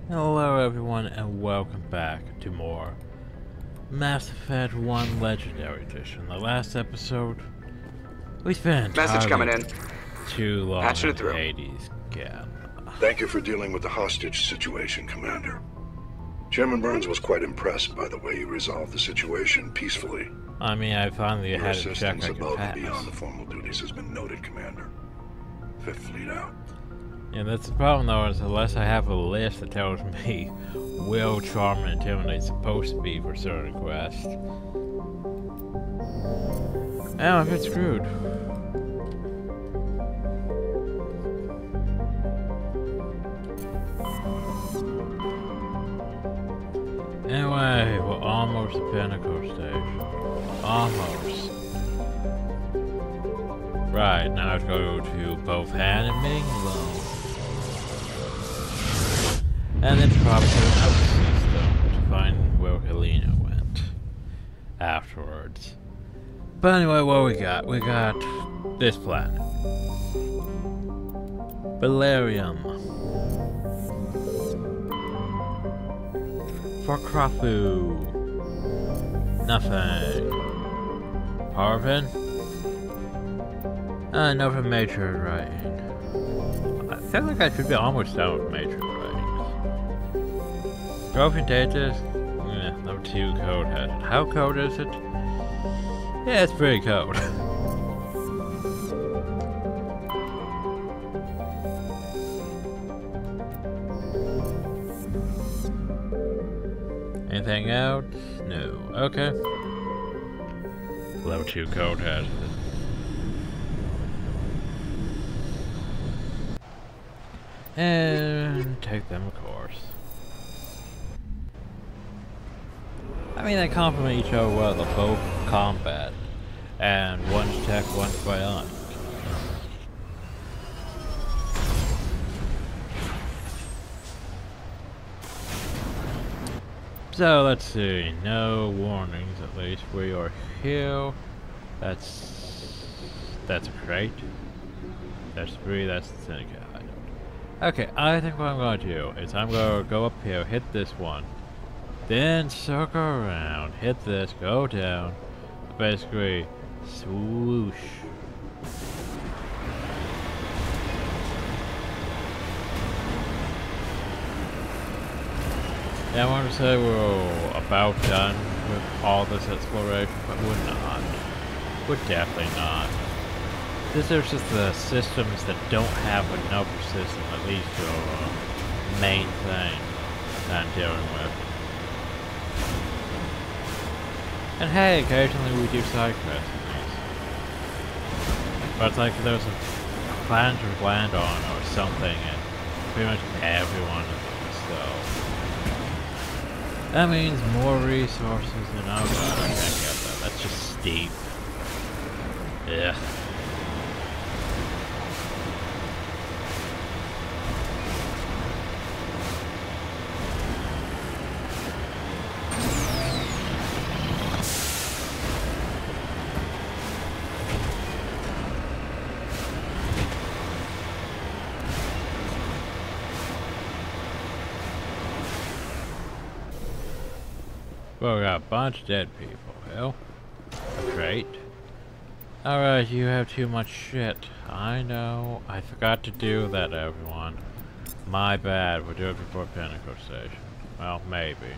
Hello everyone and welcome back to more Mass Effect 1 Legendary Edition. The last episode, we spent Message coming in. too long Patching in it through. Hades again. Thank you for dealing with the hostage situation, Commander. Chairman Burns was quite impressed by the way you resolved the situation peacefully. I mean, I finally Your had a check assistance I could above and pass. beyond the formal duties has been noted, Commander. Fifth Fleet out. Yeah, that's the problem though, is unless I have a list that tells me will Charm and Intimidate supposed to be for certain quests. Oh, I'm a bit screwed. Anyway, we're almost at Pinnacle Station. Almost. Right, now I have to go to both Han and Minglo. And then probably to another system to find where Helena went afterwards. But anyway, what we got? We got this planet. Valerium. For Krafu. Nothing. Parvin? No for Major writing. I feel like I should be almost done with Major writing. Trophy data? Yeah, number 2 code has it. How code is it? Yeah, it's pretty code. Anything else? No. Okay. Level 2 code has it. And take them, of course. I mean, they complement each other well. They're both combat, and one's tech, one's bionic. So let's see. No warnings, at least. We are here. That's a crate. That's 3. That's the syndicate. Okay, I think what I'm going to do is I'm going to go up here, hit this one, then circle around, hit this, go down, basically swoosh. Yeah, I want to say we're about done with all this exploration, but we're not. We're definitely not. These are just the systems that don't have another system that leads to a main thing that I'm dealing with. And hey, occasionally we do side quests in these. But it's like there's a planet to land on or something, and pretty much everyone is on the stove. That means more resources than oh god, I can't get that. That's just steep. Yeah. Well, we got a bunch of dead people. Hell. Great. Alright, you have too much shit. I know. I forgot to do that, everyone. My bad. We'll do it before Pinnacle Station. Well, maybe.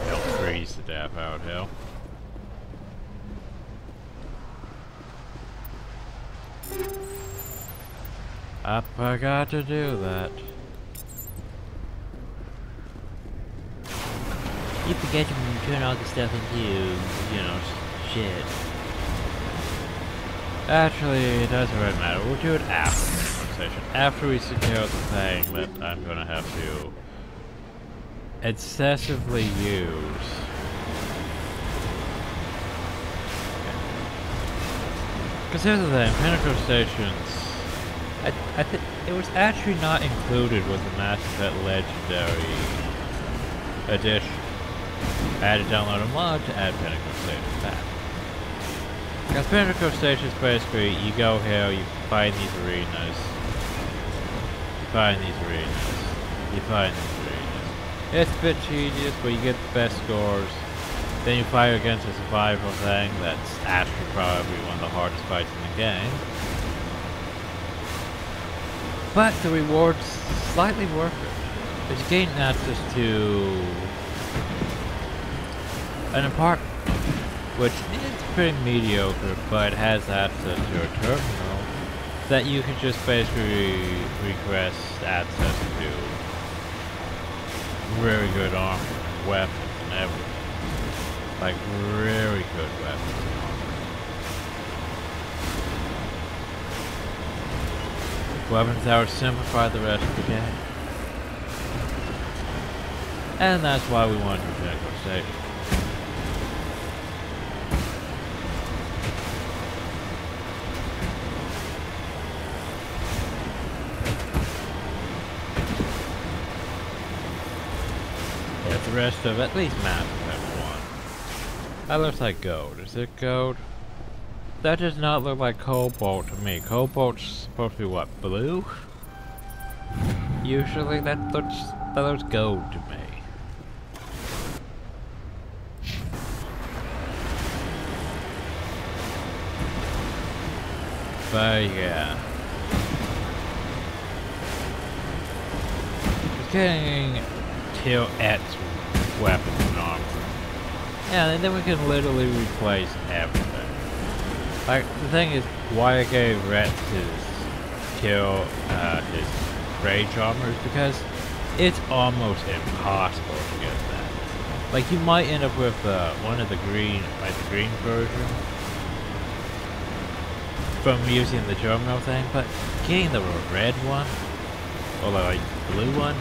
He'll freeze to death out here. I forgot to do that. You forget to turn all the stuff into, you know, shit. Actually, it doesn't really matter. We'll do it after the conversation. After we secure the thing that I'm gonna have to excessively use. Because here's the thing, Pinnacle Stations, I think it was actually not included with the Mass Effect Legendary Edition. I had to download a mod to add Pinnacle Station back. Because Pinnacle Station is basically, you go here, you find these arenas, You find ingredients. It's a bit tedious, but you get the best scores. Then you fight against a survival thing that's actually probably one of the hardest fights in the game. But the reward's slightly worth it. Because you gain access to an apartment, which is pretty mediocre, but has access to a terminal that you can just basically request access to very good armor, weapons, and everything. Like, really good weapons and armor. Weapons that would simplify the rest of the game. And that's why we want to check our station. Yeah, the rest of at least map effect 1. That looks like gold. Is it gold? That does not look like cobalt to me. Cobalt's supposed to be what, blue? Usually that looks gold to me. But yeah. Just getting till X weapons and armor. Yeah, and then we can literally replace everything. Like, the thing is, why I gave Rex his rage armor is because it's almost impossible to get that. Like, you might end up with one of the green, like the green version from using the terminal thing, but getting the red one, or the like blue one,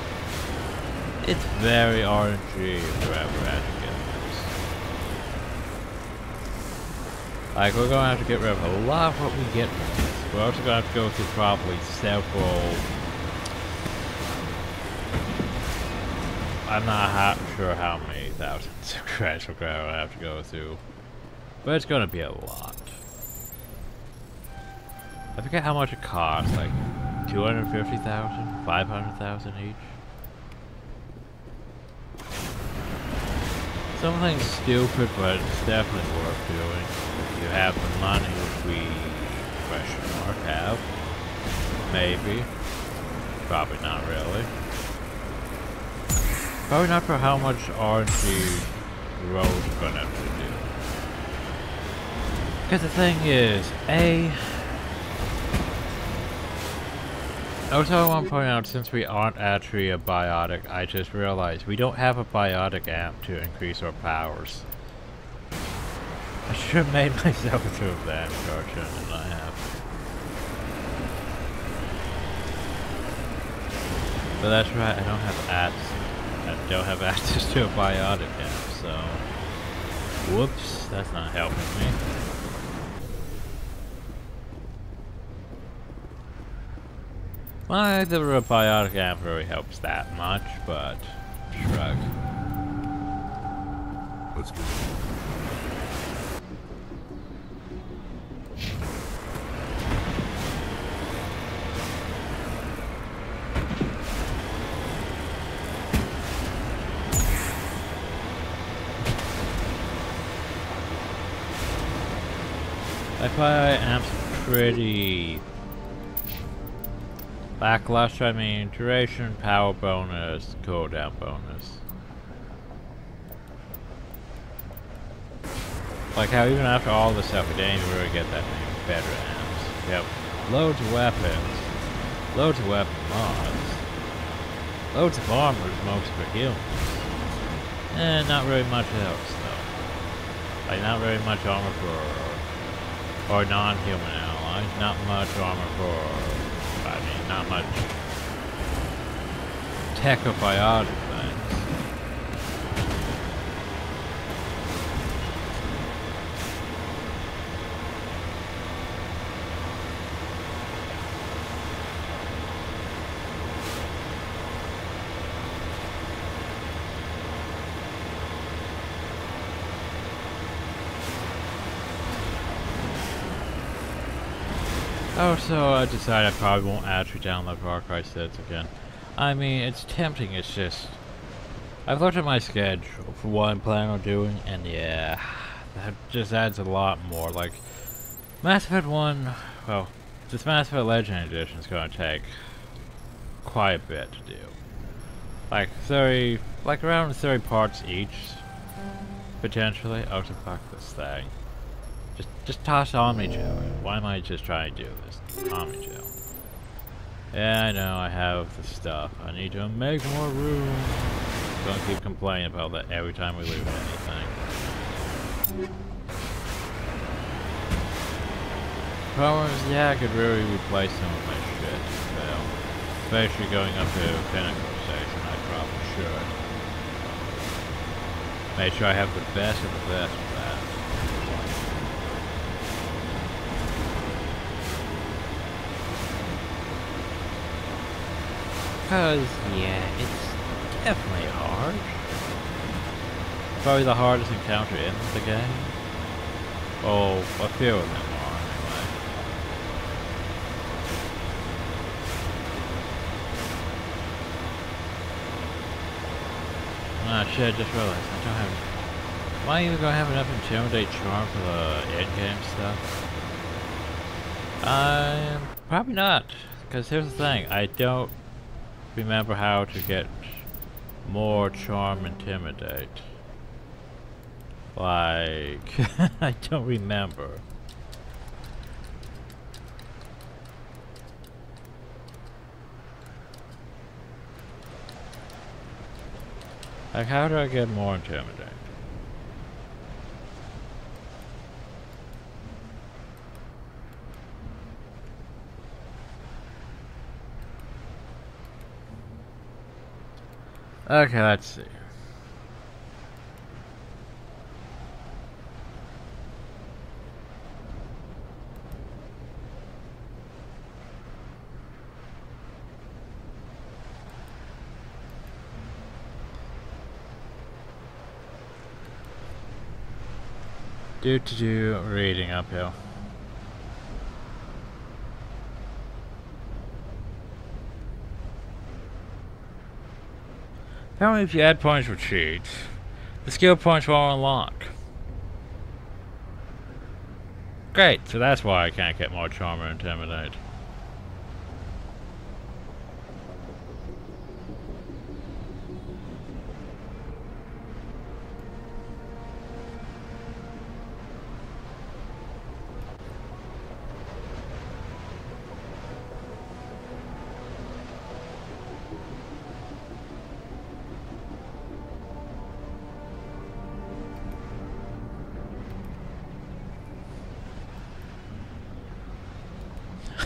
it's very RNG if you ever had to get this. Like, we're gonna have to get rid of a lot of what we get from this. We're also gonna have to go through probably several, I'm not sure how many thousands of credits we're gonna have to go through, but it's gonna be a lot. I forget how much it costs, like 250,000, 500,000 each. Something stupid, but it's definitely worth doing. If you have the money, which we, question mark, have. Maybe. Probably not really. Probably not for how much RNG roads are gonna have to do. Because the thing is, also, I want to point out, since we aren't actually a biotic, I just realized we don't have a biotic amp to increase our powers. I should have made myself a 2 of the amp charge, and I have. But that's right, I don't have access to a biotic amp, so whoops, that's not helping me. Well, the biotic amp really helps that much, but shrug. Let's go. I find amps pretty lackluster. I mean, duration, power bonus, cooldown bonus. Like how even after all this stuff, we didn't even really get that many better amps. Yep, loads of weapons, loads of weapon mods, loads of armors, most for healing, and not really much else though. Like not very much armor for or non-human allies, not much armor for, I mean, not much tech or biotic things. Oh, so I decided I probably won't actually download Far Cry 6 again. I mean, it's tempting, it's just... I've looked at my schedule for what I'm planning on doing, and yeah, that just adds a lot more. Like, Mass Effect 1, well, this Mass Effect Legend Edition is going to take quite a bit to do. Like around 30 parts each, potentially. Oh, to fuck this thing. Just toss Omni Gel. Why am I just trying to do this? Omni Gel. Yeah, I know, I have the stuff. I need to make more room. Don't keep complaining about that every time we lose anything. Problem is, yeah, I could really replace some of my shit. Well, especially going up to Pinnacle Station, I probably should. Make sure I have the best of the best of that. Because, yeah, it's definitely hard. Probably the hardest encounter in the game. Oh, a few of them are, anyway. Ah, shit, I just realized I don't have... Am I even gonna have enough Intimidate Charm for the in-game stuff? Probably not. Because here's the thing, I don't remember how to get more Charm Intimidate. Like, I don't remember. Like, how do I get more Intimidate? Okay, let's see. Reading uphill. Apparently if you add points for cheats, the skill points will unlock. Great, so that's why I can't get more Charm or Intimidate.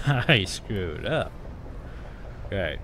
I screwed up. Okay.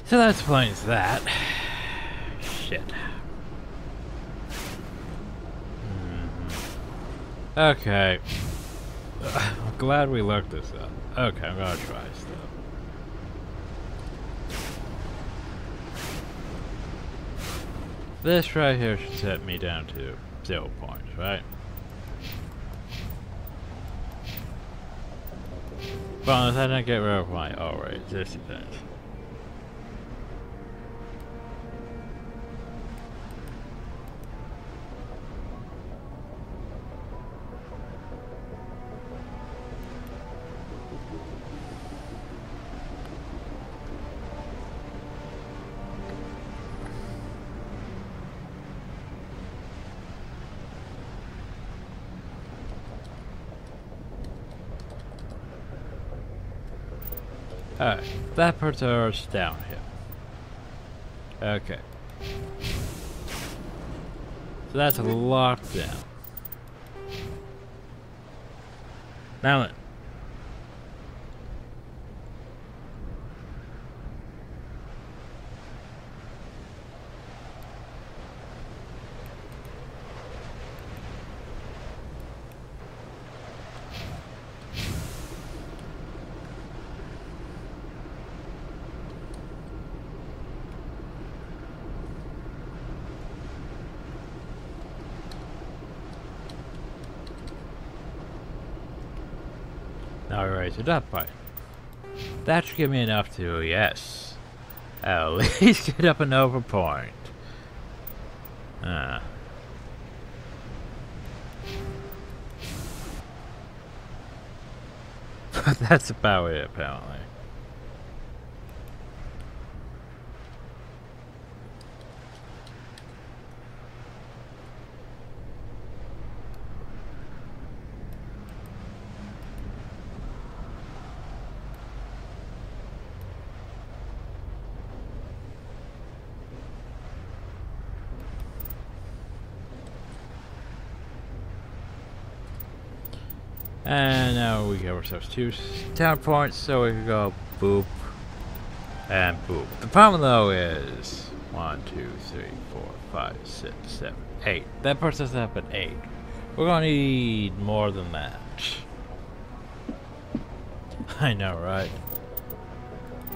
So that explains that. Shit. Okay. I'm glad we looked this up. Okay, I'm gonna try stuff. This right here should set me down to 0 points, right? Bonus, I didn't get rid of my this event. Alright, that puts us downhill. Okay. So that's locked down. Now then. Now we raise it up by. That should give me enough to, yes, at least get up an over point. That's about it, apparently. And now we give ourselves 2 town points, so we can go boop and boop. The problem though is 1, 2, 3, 4, 5, 6, 7, 8. That puts us up at 8. We're gonna need more than that. I know, right?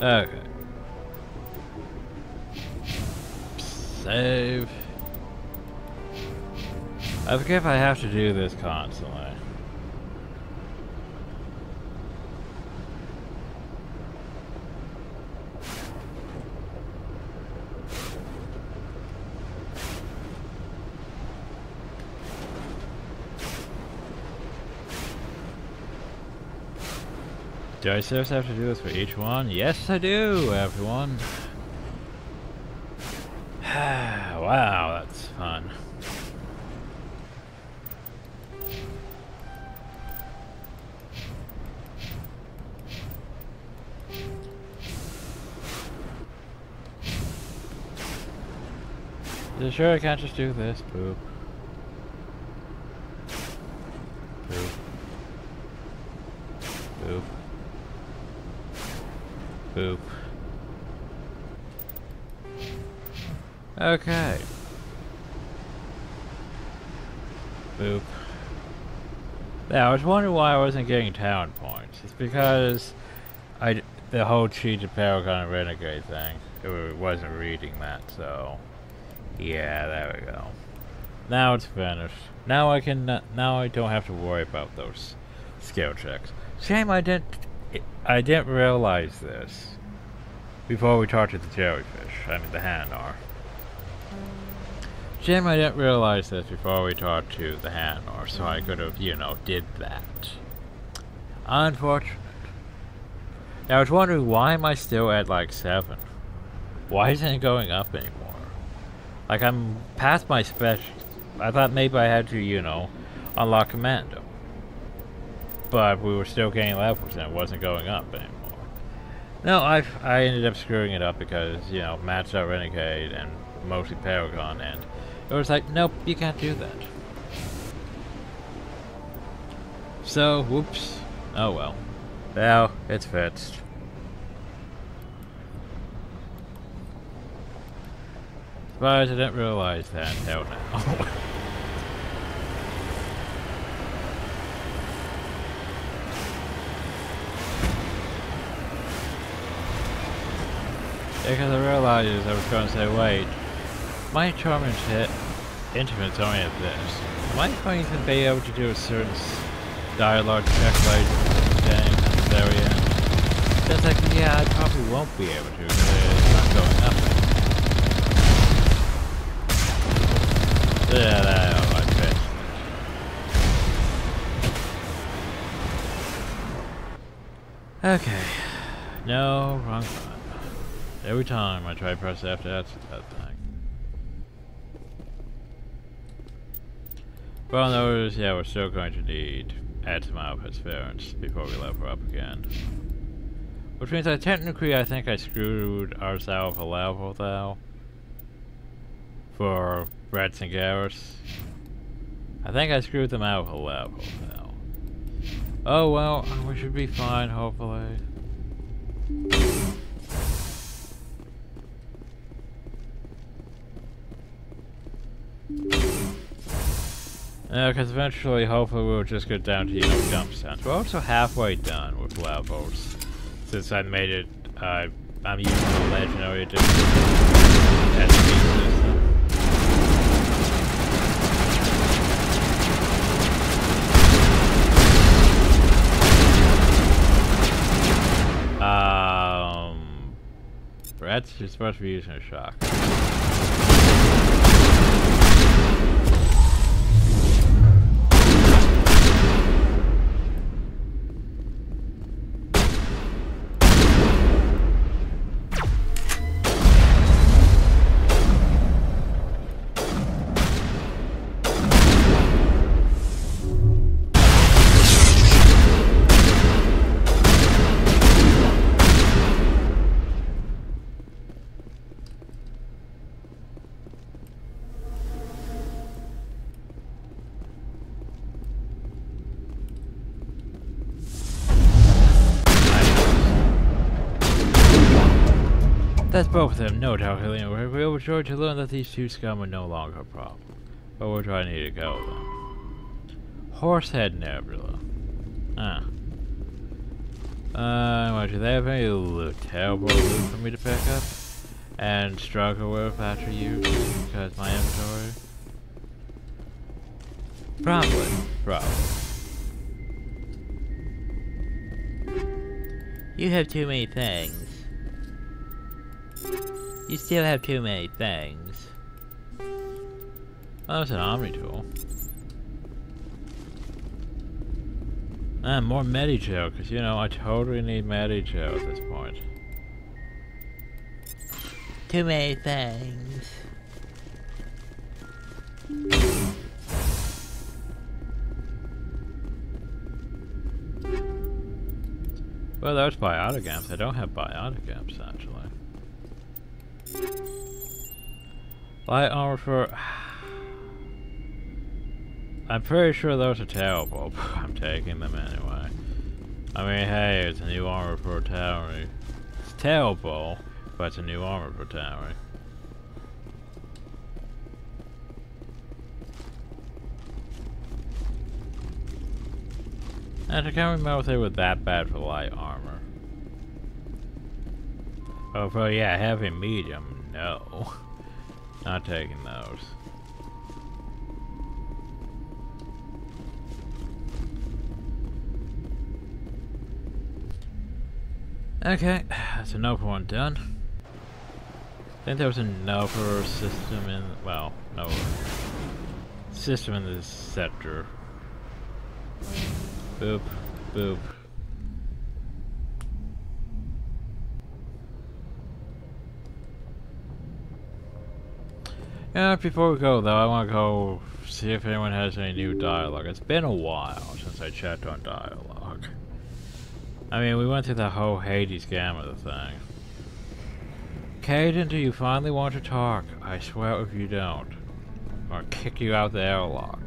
Okay. Save. I forget if I have to do this constantly. Do I seriously have to do this for each one? Yes, I do, everyone. Wow, that's fun. Is it sure I can't just do this? Boop. Boop. Boop. Boop. Okay. Boop. Yeah, I was wondering why I wasn't getting town points. It's because the whole cheated Paragon and Renegade thing, it wasn't reading that, so yeah, there we go. Now it's finished. Now I can now I don't have to worry about those skill checks. Shame I didn't realize this before we talked to the jellyfish. I mean the Hanar. Shame I didn't realize this before we talked to the Hanar, so I could have, you know, did that. Unfortunate. Now I was wondering, why am I still at like 7? Why isn't it going up anymore? Like, I'm past my special. I thought maybe I had to, you know, unlock Commando. But we were still getting levels and it wasn't going up anymore. No, I ended up screwing it up because, you know, matched out Renegade and mostly Paragon, and it was like, nope, you can't do that. So, whoops. Oh well. Well, it's fixed. But I didn't realize that until now. Because I realized I was going to say, wait, my tournament's hit intimates only at this. Am I going to be able to do a certain dialogue check like game at the very end? It's like, yeah, I probably won't be able to because it's not going up. Yeah, that I fixed it. Okay. No, wrong button. Every time I try to press F, that's that thing. Well, notice, yeah, we're still going to need add some output spherins before we level up again. Which means that technically I think I screwed ourselves a level though. For Reds and Garrus. I think I screwed them out a level though. Oh well, we should be fine hopefully. Yeah, because eventually, hopefully, we'll just get down to, you know, jump stands. We're also halfway done with levels. Since I made it, I'm using the legendary edition SP system. That's just supposed to be using a shock. That's both of them, no doubt, Helena. We're overjoyed to learn that these two scum are no longer a problem. But where do I need to go, then? Horsehead Nebula. Ah. What, do they have any terrible loot for me to pick up? And struggle with after use? Because my inventory? Probably. You have too many things. You still have too many things. Oh, that's an Omni tool. More Medi-Gel, because, you know, I totally need Medi-Gel at this point. Too many things. Well, there's biotic amps. I don't have biotic amps, actually. Light armor for... I'm pretty sure those are terrible, but I'm taking them anyway. I mean, hey, it's a new armor for Towery. It's terrible, but it's a new armor for Towery. And I can't remember if they were that bad for light armor. Oh, but yeah, heavy and medium, no. Not taking those. Okay, that's another one done. I think there was another system in, well, no, system in this sector. Boop, boop. Yeah, before we go though, I want to go see if anyone has any new dialogue. It's been a while since I checked on dialogue. I mean, we went through the whole Hades gamut thing. Caden, do you finally want to talk? I swear if you don't, I'll kick you out the airlock.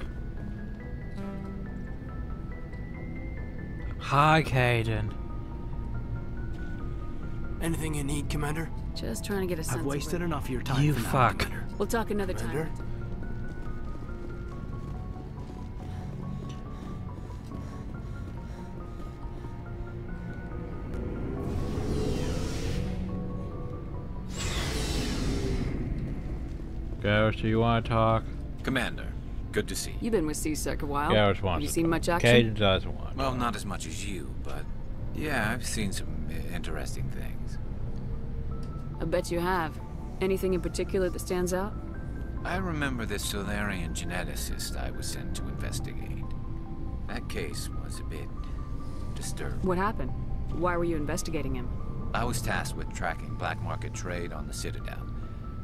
Hi, Caden. Anything you need, Commander? Just trying to get a sense I've wasted of enough of your time. You for now, fuck. Commander. We'll talk another Commander? time. Garrus, do you want to talk? Commander, good to see you. You've been with C-Sec a while. Garrus wants Have you to seen talk. much action? Caden doesn't want to. Well, not as much as you, but yeah, I've seen some interesting things. I bet you have. Anything in particular that stands out? I remember this Solarian geneticist I was sent to investigate. That case was a bit disturbing. What happened? Why were you investigating him? I was tasked with tracking black market trade on the Citadel.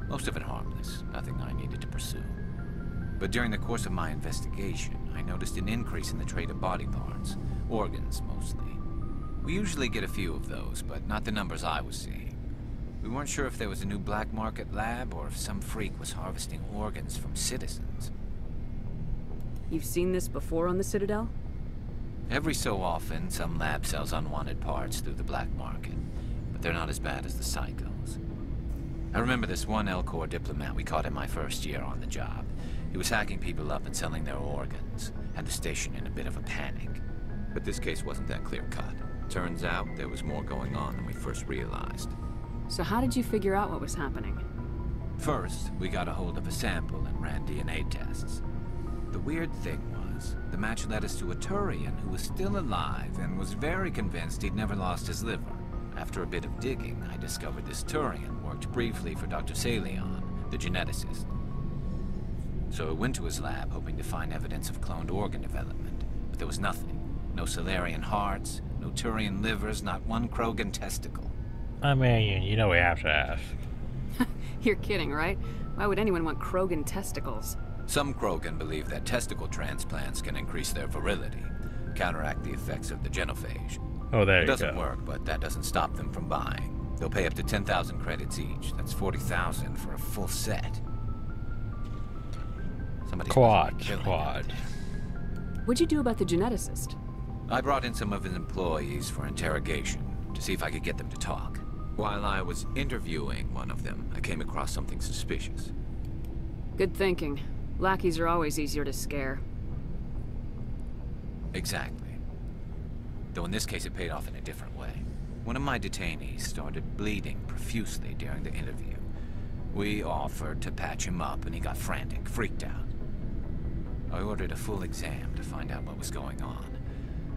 Most of it harmless, nothing I needed to pursue. But during the course of my investigation, I noticed an increase in the trade of body parts, organs mostly. We usually get a few of those, but not the numbers I was seeing. We weren't sure if there was a new black market lab or if some freak was harvesting organs from citizens. You've seen this before on the Citadel? Every so often, some lab sells unwanted parts through the black market, but they're not as bad as the psychos. I remember this one L-Corps diplomat we caught in my first year on the job. He was hacking people up and selling their organs. Had the station in a bit of a panic. But this case wasn't that clear-cut. Turns out there was more going on than we first realized. So how did you figure out what was happening? First, we got a hold of a sample and ran DNA tests. The weird thing was, the match led us to a Turian who was still alive and was very convinced he'd never lost his liver. After a bit of digging, I discovered this Turian worked briefly for Dr. Salion, the geneticist. So I went to his lab hoping to find evidence of cloned organ development, but there was nothing. No Salarian hearts, no Turian livers, not one Krogan testicle. I mean, you know we have to ask. You're kidding, right? Why would anyone want Krogan testicles? Some Krogan believe that testicle transplants can increase their virility, counteract the effects of the genophage. Oh, there It you doesn't go. work, but that doesn't stop them from buying. They'll pay up to 10,000 credits each. That's 40,000 for a full set. Somebody's Quad, killing quad. What'd you do about the geneticist? I brought in some of his employees for interrogation to see if I could get them to talk. While I was interviewing one of them, I came across something suspicious. Good thinking. Lackeys are always easier to scare. Exactly. Though in this case it paid off in a different way. One of my detainees started bleeding profusely during the interview. We offered to patch him up and he got frantic, freaked out. I ordered a full exam to find out what was going on.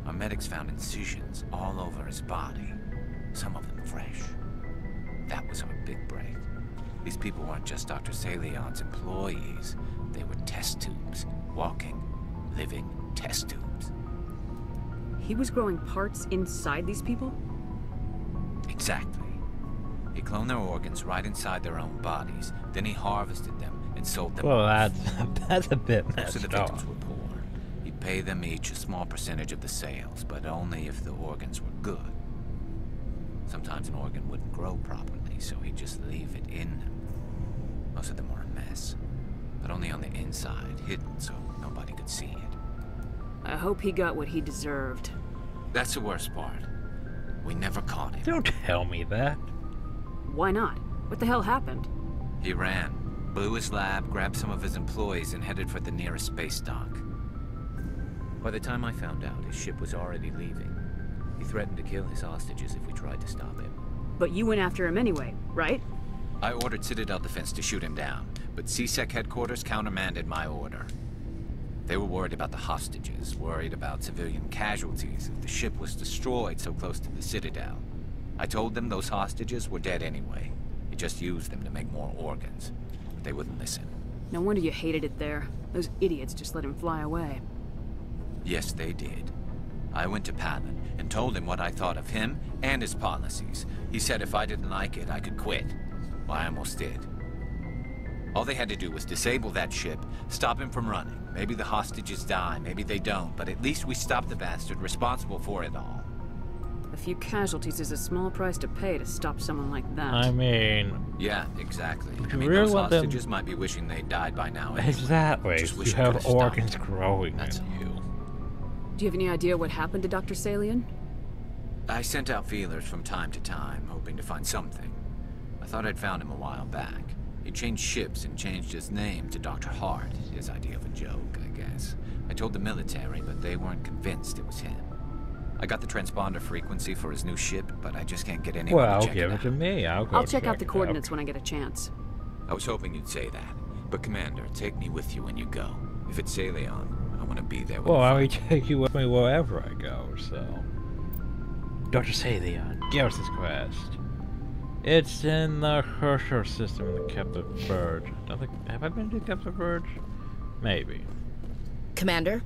Our medics found incisions all over his body, some of them fresh. That was our big break. These people weren't just Dr. Salion's employees. They were test tubes. Walking, living test tubes. He was growing parts inside these people? Exactly. He cloned their organs right inside their own bodies. Then he harvested them and sold them Well, off. that's a bit Most of the messed victims up. were poor. He'd pay them each a small percentage of the sales, but only if the organs were good. Sometimes an organ wouldn't grow properly, so he'd just leave it in them. Most of them were a mess, but only on the inside, hidden so nobody could see it. I hope he got what he deserved. That's the worst part. We never caught him. Don't tell me that. Why not? What the hell happened? He ran, blew his lab, grabbed some of his employees, and headed for the nearest space dock. By the time I found out, his ship was already leaving. He threatened to kill his hostages if we tried to stop him. But you went after him anyway, right? I ordered Citadel Defense to shoot him down, but CSEC headquarters countermanded my order. They were worried about the hostages, worried about civilian casualties if the ship was destroyed so close to the Citadel. I told them those hostages were dead anyway. He just used them to make more organs. But they wouldn't listen. No wonder you hated it there. Those idiots just let him fly away. Yes, they did. I went to Palin and told him what I thought of him and his policies. He said if I didn't like it, I could quit. Well, I almost did. All they had to do was disable that ship, stop him from running. Maybe the hostages die, maybe they don't, but at least we stopped the bastard responsible for it all. A few casualties is a small price to pay to stop someone like that. I mean, Yeah, exactly. Would I you mean, really those want them- hostages might be wishing they died by now. Anyway. exactly. Just wish You I have could've stopped organs them. growing That's in all. you. Do you have any idea what happened to Dr. Salion? I sent out feelers from time to time, hoping to find something. I thought I'd found him a while back. He changed ships and changed his name to Dr. Hart, his idea of a joke, I guess. I told the military, but they weren't convinced it was him. I got the transponder frequency for his new ship, but I just can't get anyone Well, to check give it it to out. me. I'll check out the it coordinates when I get a chance. I was hoping you'd say that. But Commander, take me with you when you go. If it's Salion, I want to be there when Well, you I will find take you with me wherever I go, so... Dr. Salion, give us this quest. It's in the Herschel system in the Captive Verge. Have I been to Captive Verge? Maybe. Commander?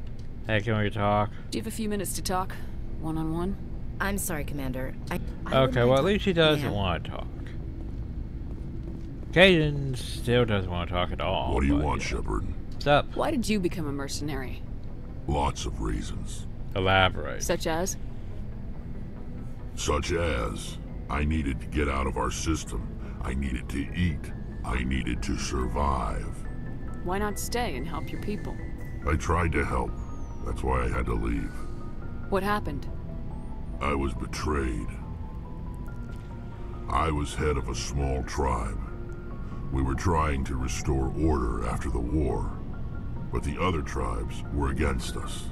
Hey, can we talk? Do you have a few minutes to talk? One-on-one? I'm sorry, Commander. I Okay, well at least he doesn't Yeah. want to talk. Caden still doesn't want to talk at all. What do you but, want, yeah. Shepard? What's up? Why did you become a mercenary? Lots of reasons. Elaborate. Such as? Such as, I needed to get out of our system, I needed to eat, I needed to survive. Why not stay and help your people? I tried to help. That's why I had to leave. What happened? I was betrayed. I was head of a small tribe. We were trying to restore order after the war, but the other tribes were against us.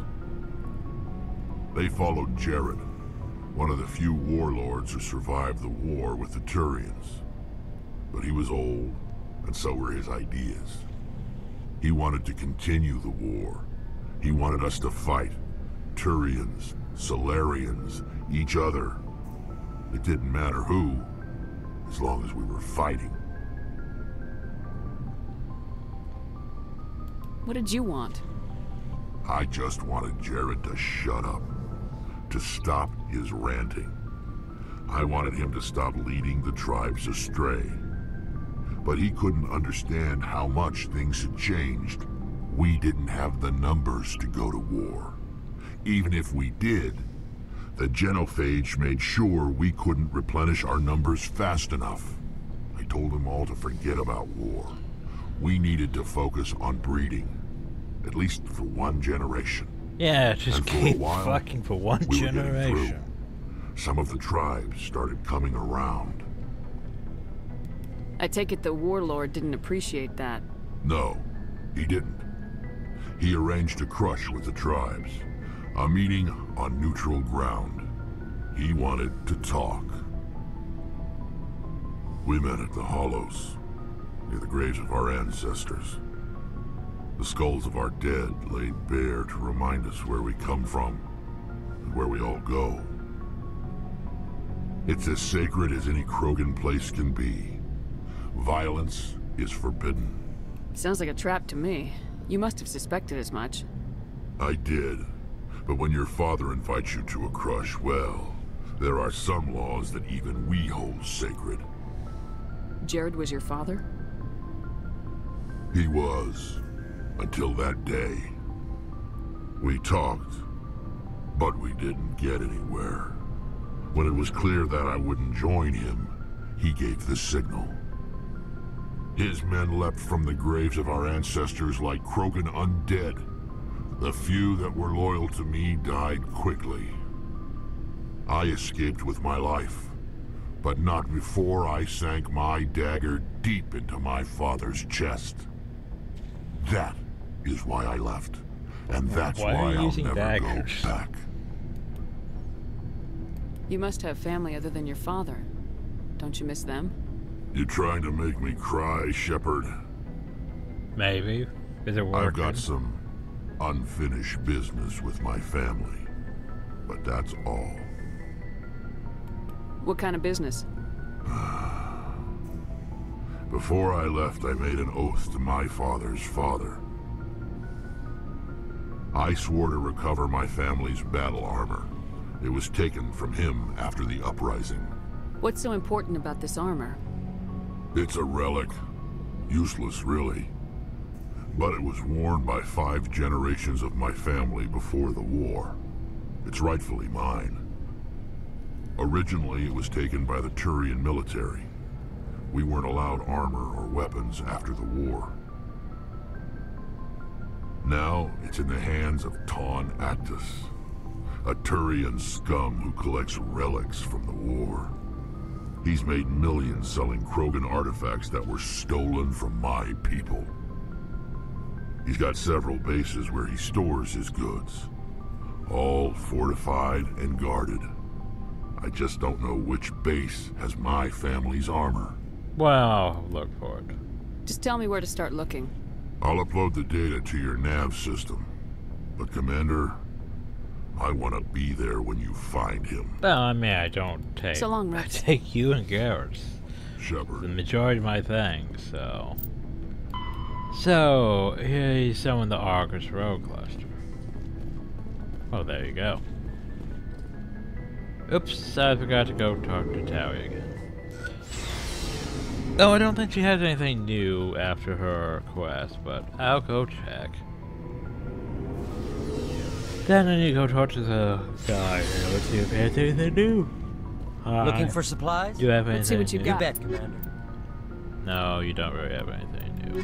They followed Jared, one of the few warlords who survived the war with the Turians. But he was old, and so were his ideas. He wanted to continue the war. He wanted us to fight. Turians, Solarians, each other. It didn't matter who, as long as we were fighting. What did you want? I just wanted Jared to shut up, to stop his ranting. I wanted him to stop leading the tribes astray. But he couldn't understand how much things had changed. We didn't have the numbers to go to war. Even if we did, the genophage made sure we couldn't replenish our numbers fast enough. I told them all to forget about war. We needed to focus on breeding, at least for one generation. Yeah, just And for keep a while, fucking for one we were getting generation. through. Some of the tribes started coming around. I take it the warlord didn't appreciate that. No, he didn't. He arranged a crush with the tribes. A meeting on neutral ground. He wanted to talk. We met at the Hollows, near the graves of our ancestors. The skulls of our dead laid bare to remind us where we come from, and where we all go. It's as sacred as any Krogan place can be. Violence is forbidden. Sounds like a trap to me. You must have suspected as much. I did. But when your father invites you to a crush, well, there are some laws that even we hold sacred. Jared was your father? He was, until that day. We talked, but we didn't get anywhere. When it was clear that I wouldn't join him, he gave the signal. His men leapt from the graves of our ancestors like Krogan undead. The few that were loyal to me died quickly. I escaped with my life, but not before I sank my dagger deep into my father's chest. That is why I left, and that's Why are why you I'll using never daggers? go back. You must have family other than your father. Don't you miss them? You trying to make me cry, Shepard? Maybe. Is it working? I've got some unfinished business with my family, but that's all. What kind of business? Before I left, I made an oath to my father's father. I swore to recover my family's battle armor. It was taken from him after the uprising. What's so important about this armor? It's a relic. Useless, really. But it was worn by 5 generations of my family before the war. It's rightfully mine. Originally, it was taken by the Turian military. We weren't allowed armor or weapons after the war. Now, it's in the hands of Taun Actus, a Turian scum who collects relics from the war. He's made millions selling Krogan artifacts that were stolen from my people. He's got several bases where he stores his goods, all fortified and guarded. I just don't know which base has my family's armor. Well, look for it. Just tell me where to start looking. I'll upload the data to your nav system. But Commander, I want to be there when you find him. Well, I mean, I don't take... So long, I Rex. take you and Garrett's. The Shepard. majority of my things, so... So, here you summon the Argus Rogue Cluster. Oh, there you go. Oops, I forgot to go talk to Talia again. Oh, I don't think she has anything new after her quest, but I'll go check. Then I need to go talk to the guy here. Let's see if he has anything new. Looking for supplies? You have anything Let's see what you new? got. You bet, Commander. No, you don't really have anything new.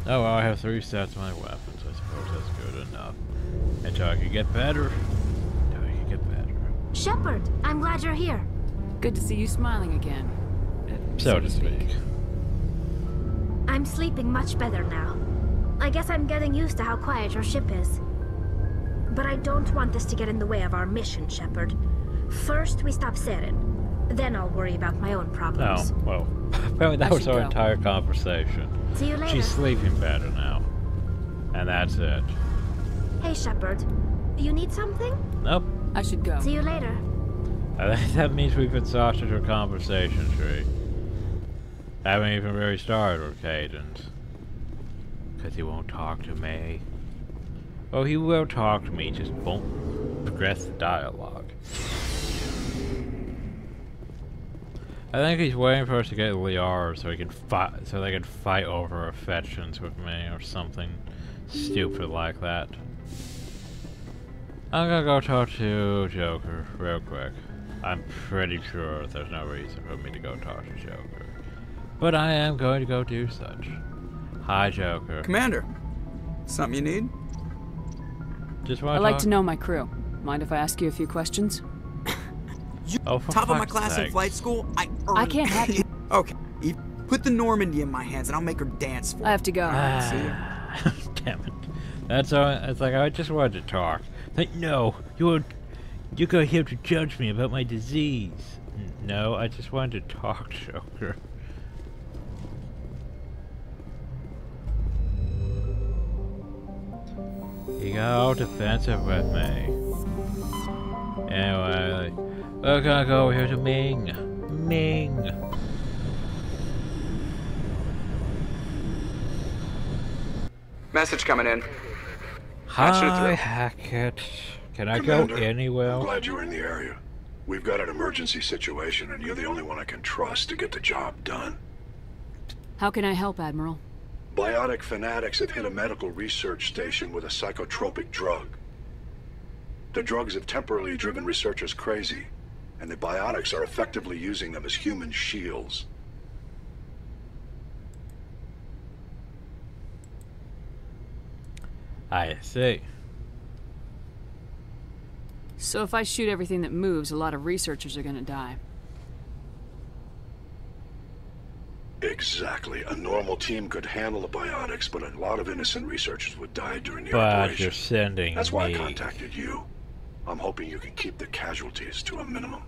Oh, well, I have 3 sets of my weapons. I suppose that's good enough. Until I can get better. Shepard, I'm glad you're here. Good to see you smiling again. So to speak. I'm sleeping much better now. I guess I'm getting used to how quiet your ship is. But I don't want this to get in the way of our mission, Shepard. First, we stop Saren. Then I'll worry about my own problems. Oh, well, apparently that was our entire conversation. See you later. She's sleeping better now. And that's it. Hey, Shepard. You need something? Nope. I should go. See you later. I think that means we've exhausted her conversation tree. Haven't even really started with Cadence. Because he won't talk to me. Well, he will talk to me, just won't progress the dialogue. I think he's waiting for us to get Liara so he can fight, so they can fight over affections with me or something stupid like that. I'm gonna go talk to Joker real quick. I'm pretty sure there's no reason for me to go talk to Joker. But I am going to go do such. Hi, Joker. Commander, something you need? Just want I'd like to know my crew. Mind if I ask you a few questions? Oh, for Top of my fuck's class in sake. flight school, I can't have you. Okay, you put the Normandy in my hands and I'll make her dance for I have to go. See ya. Damn it. That's all. It's like I just wanted to talk. Like, no, you're going here to judge me about my disease. No, I just wanted to talk, Joker. You got all defensive with me. Anyway, we're gonna go over here to Ming. Ming. Message coming in. Hi, Hackett. Can I Commander, go anywhere? I'm glad you're in the area. We've got an emergency situation, and you're the only one I can trust to get the job done. How can I help, Admiral? Biotic fanatics have hit a medical research station with a psychotropic drug. The drugs have temporarily driven researchers crazy, and the biotics are effectively using them as human shields. I see. So if I shoot everything that moves, a lot of researchers are gonna die. Exactly. A normal team could handle the biotics, but a lot of innocent researchers would die during the But operation. you're sending That's why I me. contacted you. I'm hoping you can keep the casualties to a minimum.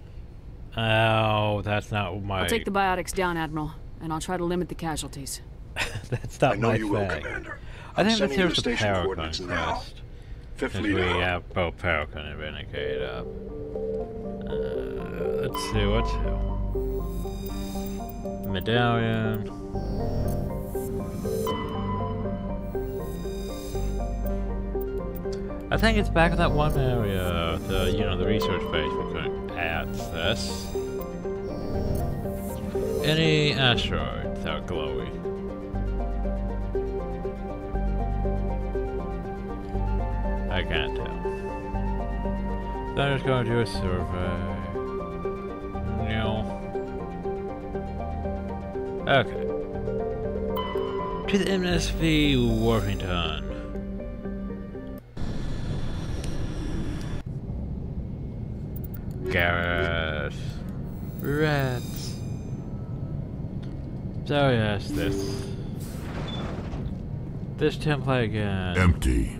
Oh, that's not my... I'll take the biotics down, Admiral, and I'll try to limit the casualties. That's not I know my you will, thing. Commander. I think let's I'm sending hear you the station Paragon coordinates now. first. Fifth Since lead we out. have both Paragon and Renegade up. Let's see what's who. Medallion. I think it's back in that one area, the research base we couldn't access. Any asteroids that are glowy? I can't tell. Then I'm just going to do a survey. No. Okay. To the MSV Worthington. Garrett. Rats. So yes, this template again. Empty.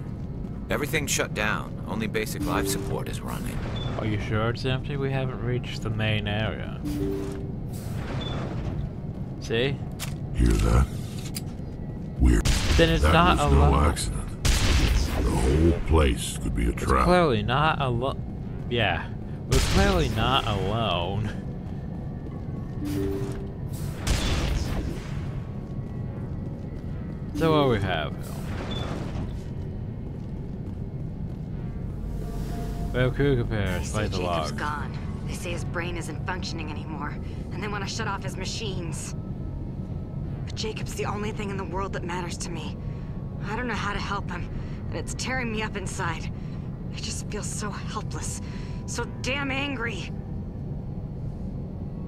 Everything's shut down. Only basic life support is running. Are you sure it's empty? We haven't reached the main area. See? Hear that? Weird. Then it's That not was no alone. accident. The whole place could be a It's trap. clearly not alone. Yeah, we're clearly not alone. So what we have here? Well, crew compares, play the Jacob's log. gone. They say his brain isn't functioning anymore, and they want to shut off his machines. But Jacob's the only thing in the world that matters to me. I don't know how to help him, and it's tearing me up inside. I just feel so helpless. so damn angry.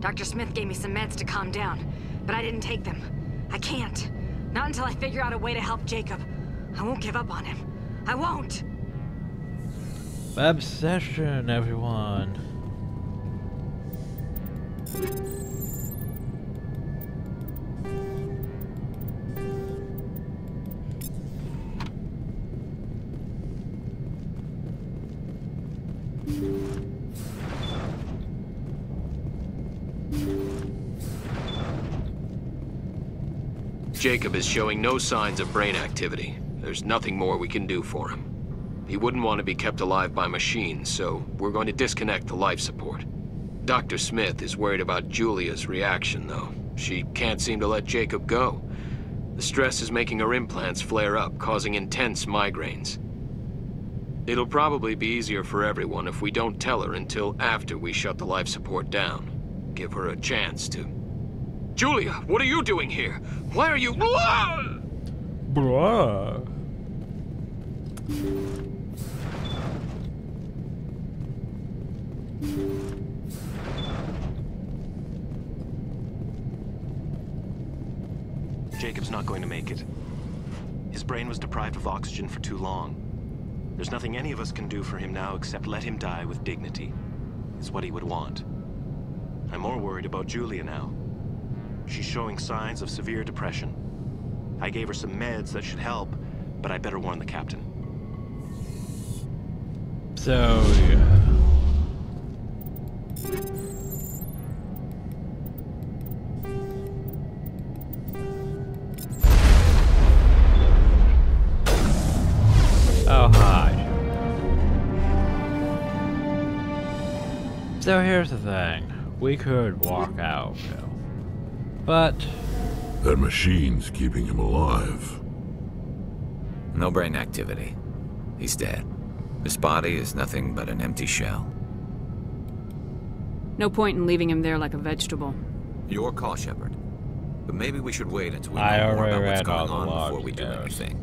Dr. Smith gave me some meds to calm down, but I didn't take them. I can't. Not until I figure out a way to help Jacob. I won't give up on him. I won't! Obsession, everyone. Jacob is showing no signs of brain activity. There's nothing more we can do for him. He wouldn't want to be kept alive by machines, so we're going to disconnect the life support. Dr. Smith is worried about Julia's reaction, though. She can't seem to let Jacob go. The stress is making her implants flare up, causing intense migraines. It'll probably be easier for everyone if we don't tell her until after we shut the life support down. Give her a chance to... Julia, what are you doing here? Why are you... Blah! Jacob's not going to make it. His brain was deprived of oxygen for too long. There's nothing any of us can do for him now except let him die with dignity. It's what he would want. I'm more worried about Julia now. She's showing signs of severe depression. I gave her some meds that should help, but I better warn the captain. So, yeah. Oh, hi. So here's the thing. We could walk out, but... That machine's keeping him alive. No brain activity. He's dead. His body is nothing but an empty shell. No point in leaving him there like a vegetable. Your call, Shepard. But maybe we should wait until we I know more already about what's read all going the on before logs, we do yes. anything.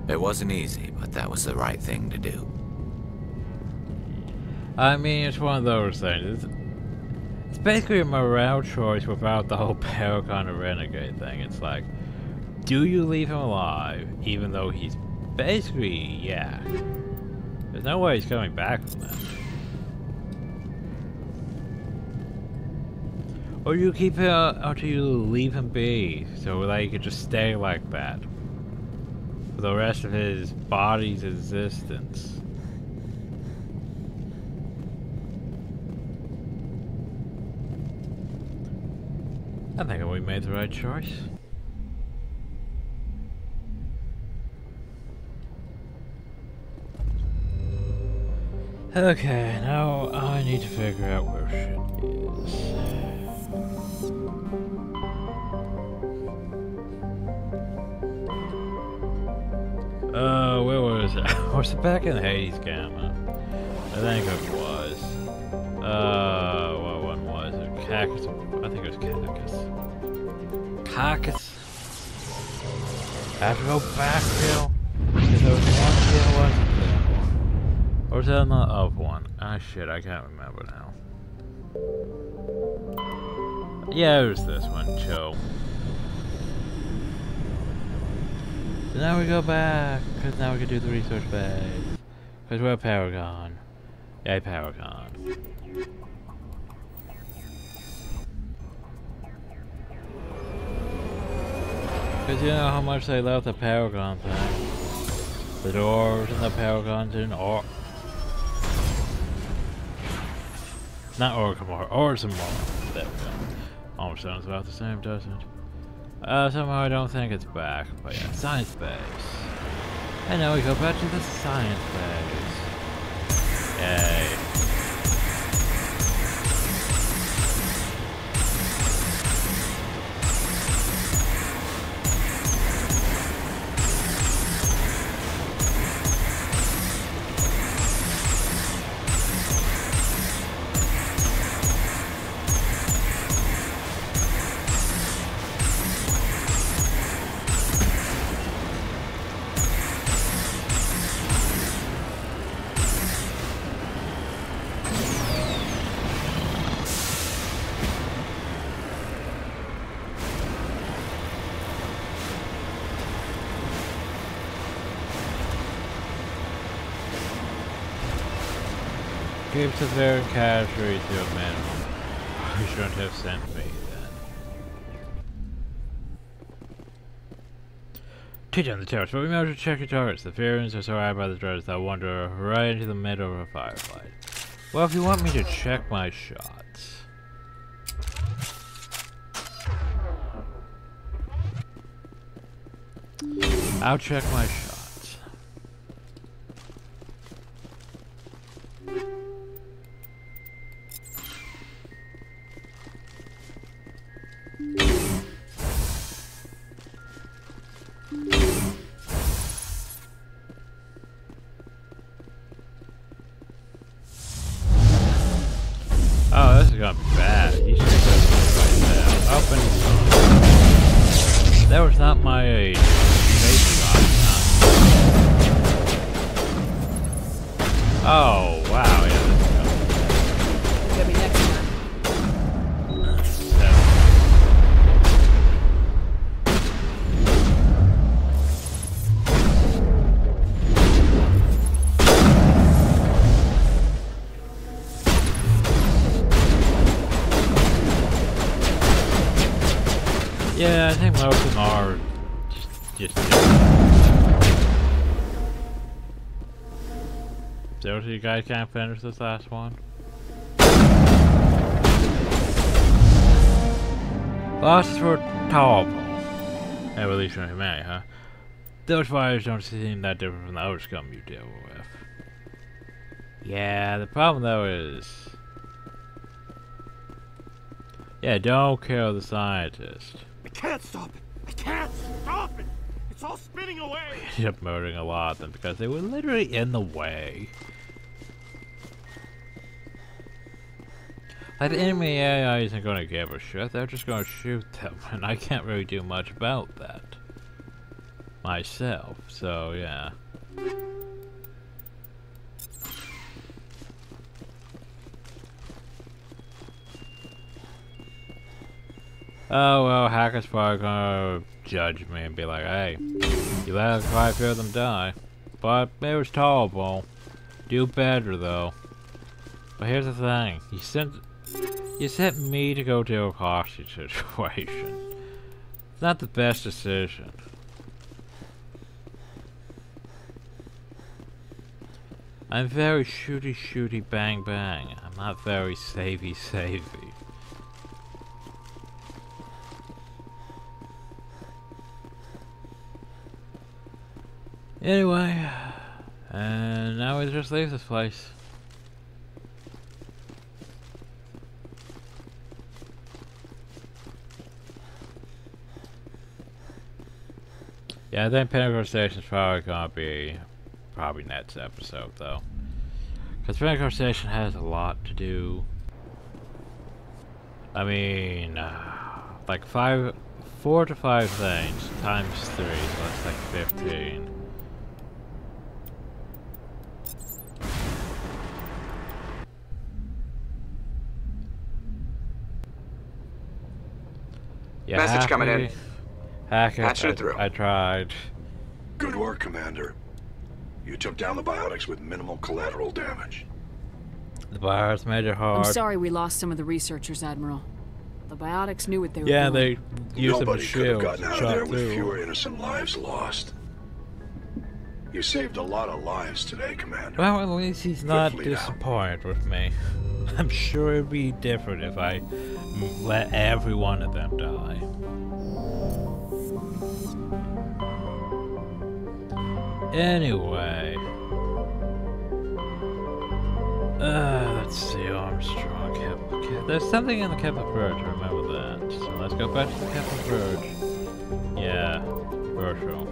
It wasn't easy, but that was the right thing to do. I mean, it's one of those things. It's basically a morale choice without the whole Paragon and Renegade thing. It's like, do you leave him alive, even though he's basically, yeah. There's no way he's coming back from that. Or you keep him until you leave him be, so that he could just stay like that for the rest of his body's existence. I think we made the right choice. Okay, now I need to figure out where shit is. Where was it? Was it back in Hades Gamma? I think it was. What one was it? Cactus? I think it was Cactus. Cactus? I have to go back, Bill? Because there was one kill, wasn't there? Or was that another of one? Ah, shit, I can't remember now. Yeah, it was this one, chill. So now we go back, because now we can do the research base. Because we're a Paragon. Yay, Paragon. Because you know how much they love the Paragon thing. The doors and the Paragons and not Orcamore, or some more. There we go. Almost sounds about the same, doesn't it? Somehow I don't think it's back, but yeah, science base. And now we go back to the science base. Yay. Keep severe casualties to a minimum. You shouldn't have sent me then. Teach on the terrace, but remember to check your targets. The variants are surrounded by the dreads that wander right into the middle of a firefight. Well, if you want me to check my shots. I'll check my shots. Oh, this is gonna be bad. You should have right now. Open. That was not my face shot. Oh, wow. Yeah, this is gonna Get me next time. Yeah, I think most of them are just so you guys can't finish this last one? Losses for tolerable. Evolution of humanity, huh? Those fires don't seem that different from the other scum you deal with. Yeah, the problem though is... Yeah, don't kill the scientist. I can't stop it! I can't stop it! It's all spinning away! We ended up murdering a lot of them because they were literally in the way. Like, the enemy AI isn't going to give a shit, they're just going to shoot them, and I can't really do much about that myself, so yeah. Oh well, hackers probably gonna judge me and be like, hey, you let quite a few of them die. But it was tolerable. Do better though. But here's the thing, you sent me to go to a hostage situation. It's not the best decision. I'm very shooty bang bang. I'm not very savey. Anyway, and now we just leave this place. Yeah, I think Pinnacle Station's probably gonna be next episode though, because Pinnacle Station has a lot to do. I mean, like 4 to 5 things times 3, so that's like 15. Yeah, message coming in. Patching it through. I tried. Good work, Commander. You took down the biotics with minimal collateral damage. The biotics made it hard. I'm sorry we lost some of the researchers, Admiral. The biotics knew what they were doing. Yeah, they used them as shields. Nobody could have gotten out of there through. with fewer innocent lives lost. You saved a lot of lives today, Commander. Well, at least he's not disappointed with me. I'm sure it'd be different if I let every one of them die. Anyway. Let's see, Armstrong. There's something in the Captain Verge, I remember that. So let's go back to the Captain Verge. Yeah, virtual.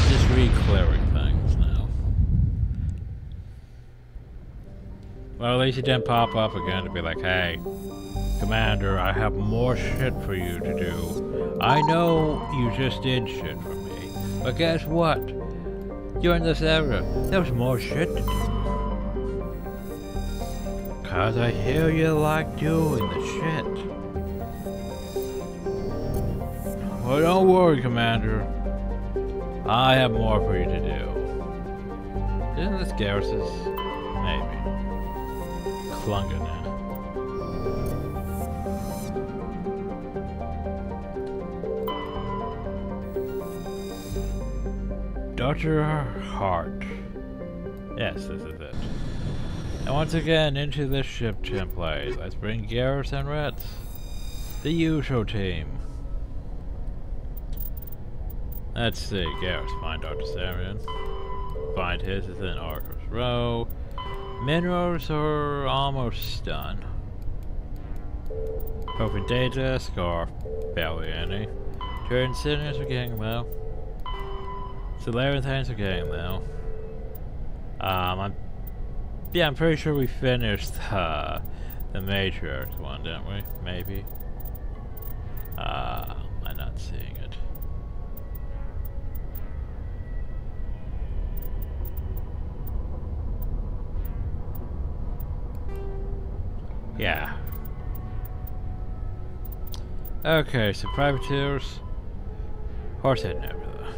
Just re-clearing things now. Well, at least he didn't pop up again to be like, hey, Commander, I have more shit for you to do. I know you just did shit for me, but guess what? During this era, there's more shit to do. Cause I hear you like doing the shit. Well, don't worry, Commander. I have more for you to do. Isn't this Garrus's? Maybe. Klungana. Dr. Hart. Yes, this is it. And once again, into the ship template. Let's bring Garrus and Reds. The usual team. Let's see, Garrus, find Dr. Sarian. Find his is in Archer's Row. Minerals are almost done. Open data, Scarf, barely any. Turn signals are getting low. Solarian things are getting low. I'm pretty sure we finished the Matriarch one, didn't we? Maybe. I'm not seeing it. Yeah. Okay, so privateers. Horsehead Nebula.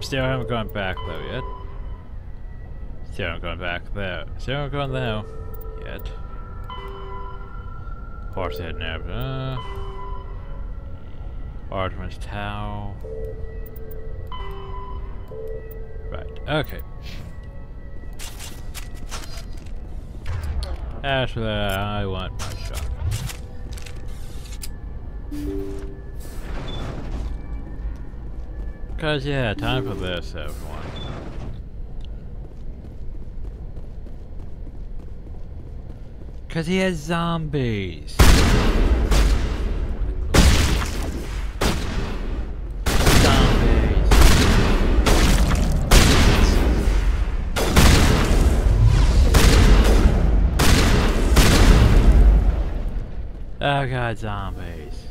Still haven't gone back though yet. Still haven't gone back there. Still haven't gone there yet. Horsehead Nebula. Artemis Tau. Right, okay. As for that, I want my shotgun. Cause yeah, time for this, everyone. Cause he has zombies. Oh god, zombies.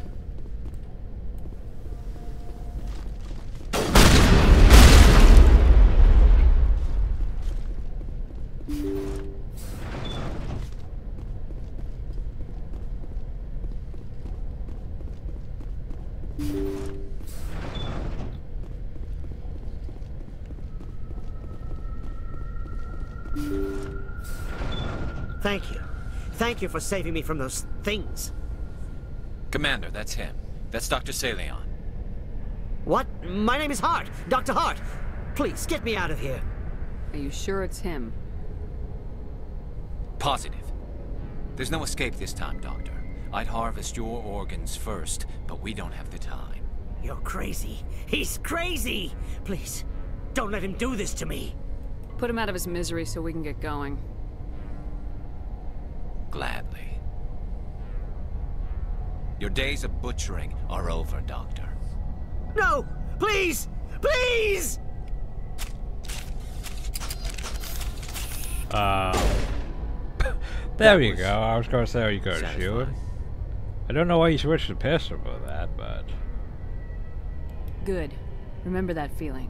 Thank you. Thank you for saving me from those things. Commander, that's him. That's Dr. Salion. What? My name is Hart. Dr. Hart. Please, get me out of here. Are you sure it's him? Positive. There's no escape this time, Doctor. I'd harvest your organs first, but we don't have the time. You're crazy. He's crazy! Please, don't let him do this to me. Put him out of his misery so we can get going. Gladly. Your days of butchering are over, Doctor. No! Please! Please! There you go. I was gonna say you gotta shoot. I don't know why you switched to pistol for that, but... Good. Remember that feeling.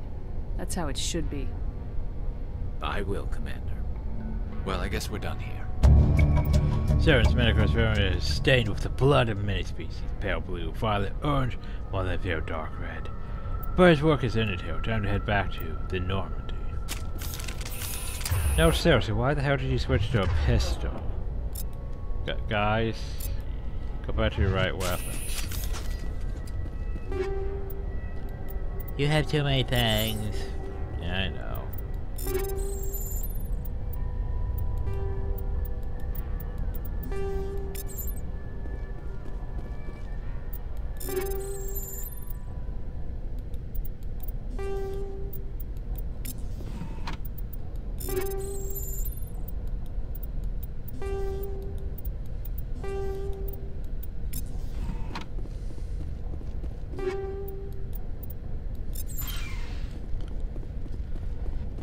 That's how it should be. I will, Commander. Well, I guess we're done here. Saren's medical experiment is stained with the blood of many species. Pale blue, violet, orange, while they feel dark red. But his work is ended here. Time to head back to the Normandy. No, seriously, why the hell did you switch to a pistol? Guys, go back to your right weapons. You have too many things. Yeah, I know.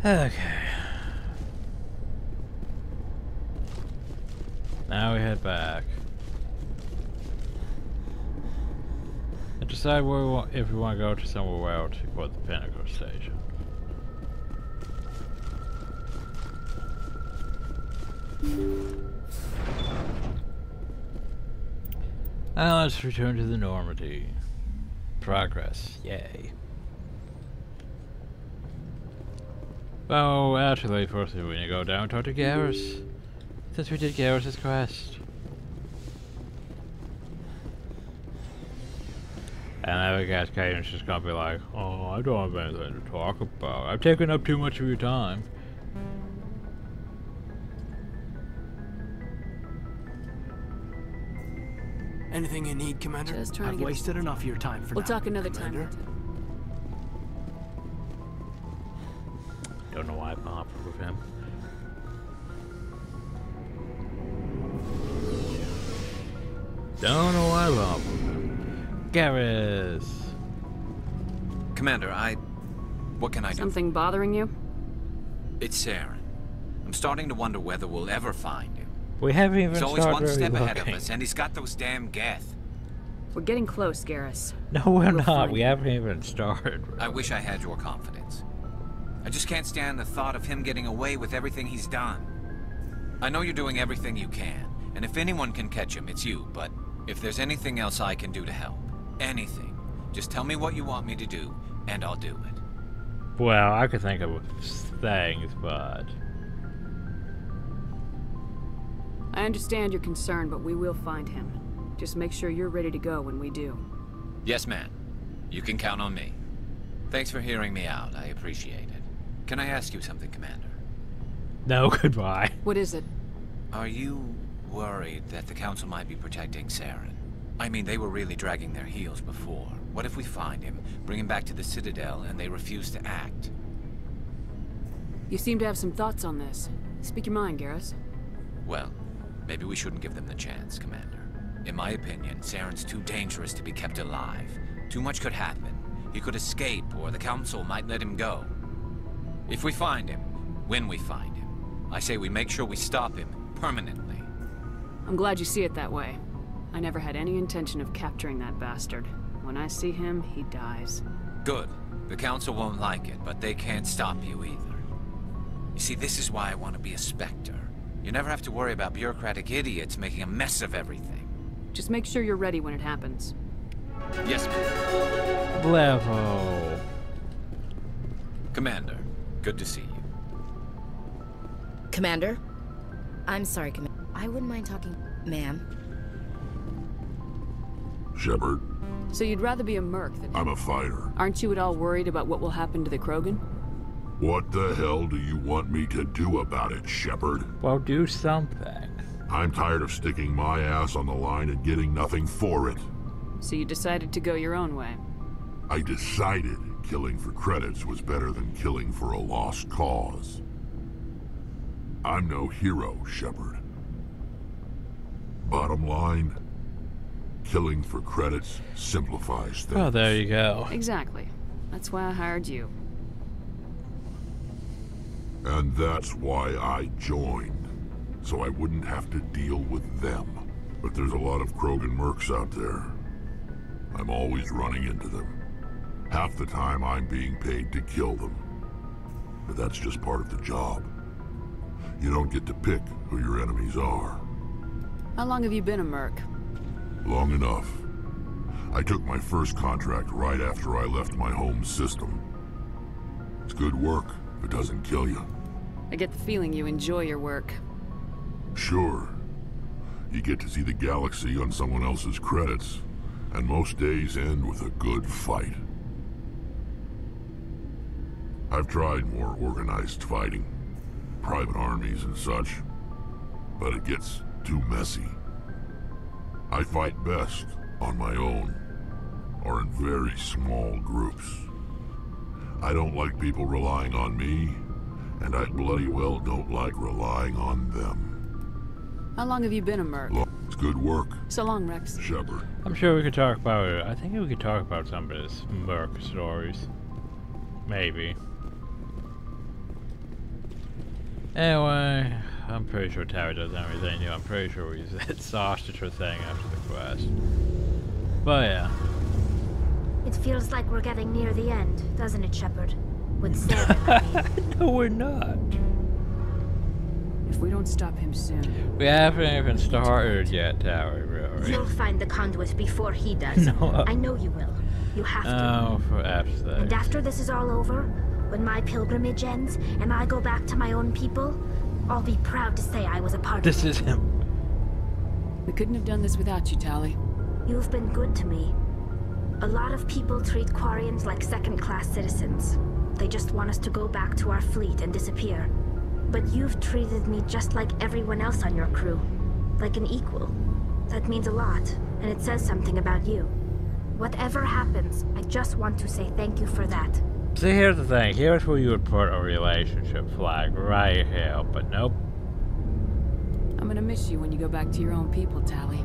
Okay. Now we head back. And decide where we want, if we want to go to somewhere else before the Pinnacle Station. Now let's return to the Normandy. Progress, yay. Well, actually, first we need to go down and talk to Garrus. Since we did Garrus' quest. And I guess Caden's just gonna be like, oh, I don't have anything to talk about. I've taken up too much of your time. Anything you need, Commander? Just trying to I've get wasted enough of your time for We'll now, talk another Commander. time. Don't know why I bothered with him. Don't know why I bothered with him. Garrus! Commander, what can I do? Something bothering you? It's Saren. I'm starting to wonder whether we'll ever find him. We haven't even He's always started one really step ahead of looking. us, and he's got those damn Geth. We're getting close, Garrus. No, we're We'll not. find We him. haven't even started. Really. I wish I had your confidence. I just can't stand the thought of him getting away with everything he's done. I know you're doing everything you can, and if anyone can catch him, it's you, but if there's anything else I can do to help, anything, just tell me what you want me to do, and I'll do it. Well, I could think of things, but... I understand your concern, but we will find him. Just make sure you're ready to go when we do. Yes, ma'am. You can count on me. Thanks for hearing me out. I appreciate it. Can I ask you something, Commander? No, goodbye. What is it? Are you worried that the Council might be protecting Saren? I mean, they were really dragging their heels before. What if we find him, bring him back to the Citadel, and they refuse to act? You seem to have some thoughts on this. Speak your mind, Garrus. Well, maybe we shouldn't give them the chance, Commander. In my opinion, Saren's too dangerous to be kept alive. Too much could happen. He could escape, or the Council might let him go. If we find him, when we find him, I say we make sure we stop him permanently. I'm glad you see it that way. I never had any intention of capturing that bastard. When I see him, he dies. Good. The Council won't like it, but they can't stop you either. You see, this is why I want to be a Spectre. You never have to worry about bureaucratic idiots making a mess of everything. Just make sure you're ready when it happens. Yes, ma'am. Level. Commander, good to see you. Commander? I'm sorry, Commander. I wouldn't mind talking... Ma'am? Shepard, So you'd rather be a merc than... I'm a fighter. Aren't you at all worried about what will happen to the Krogan? What the hell do you want me to do about it, Shepard? Well, do something. I'm tired of sticking my ass on the line and getting nothing for it. So you decided to go your own way? I decided killing for credits was better than killing for a lost cause. I'm no hero, Shepard. Bottom line, killing for credits simplifies things. Well, there you go. Exactly. That's why I hired you. And that's why I joined, so I wouldn't have to deal with them. But there's a lot of Krogan mercs out there. I'm always running into them. Half the time I'm being paid to kill them. But that's just part of the job. You don't get to pick who your enemies are. How long have you been a merc? Long enough. I took my first contract right after I left my home system. It's good work if it doesn't kill you. I get the feeling you enjoy your work. Sure. You get to see the galaxy on someone else's credits, and most days end with a good fight. I've tried more organized fighting, private armies and such, but it gets too messy. I fight best on my own, or in very small groups. I don't like people relying on me, and I bloody well don't like relying on them. How long have you been a merc? It's good work. So long, Rex. Shepard. I'm sure we could talk about it. I think we could talk about some of his merc stories. Maybe. Anyway, I'm pretty sure Tara does everything new. I'm pretty sure we said sausage or thing after the quest. But yeah. It feels like we're getting near the end, doesn't it, Shepard? With Saren. No, we're not. If we don't stop him soon... We haven't even started yet, Tower, really. You'll find the conduit before he does. No. I know you will. You have to. Oh, for F's sake. And after this is all over, When my pilgrimage ends and I go back to my own people, I'll be proud to say I was a part of it. This is him. We couldn't have done this without you, Tali. You've been good to me. A lot of people treat Quarians like second-class citizens. They just want us to go back to our fleet and disappear. But you've treated me just like everyone else on your crew. Like an equal. That means a lot, and it says something about you. Whatever happens, I just want to say thank you for that. See, here's the thing. Here's where you would put a relationship flag. Right here. But nope. I'm gonna miss you when you go back to your own people, Tali.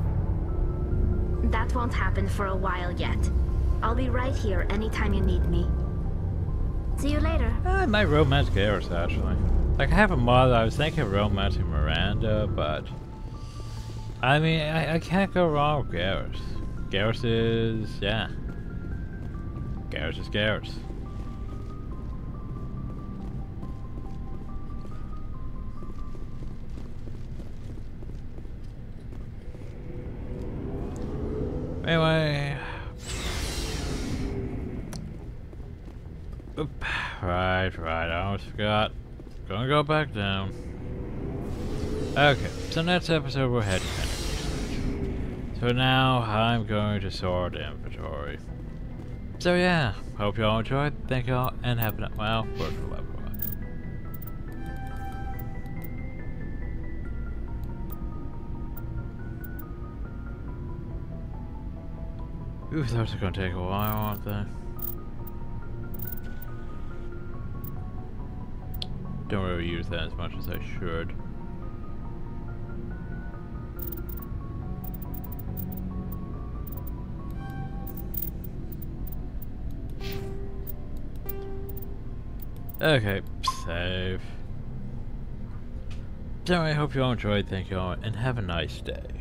That won't happen for a while yet. I'll be right here anytime you need me. See you later. I might romance Garrus, actually. Like, I have a mod, I was thinking of romancing Miranda, but... I mean, I can't go wrong with Garrus. Garrus is... yeah. Garrus is Garrus. Anyway... Oop. Right, I almost forgot. Gonna go back down. Okay, so next episode we're heading back. So now I'm going to sort inventory. So yeah, hope y'all enjoyed. Thank y'all and have a well, work the level up. Ooh, those are gonna take a while, aren't they? Don't really use that as much as I should. Okay, save. So I hope you all enjoyed, thank you all, and have a nice day.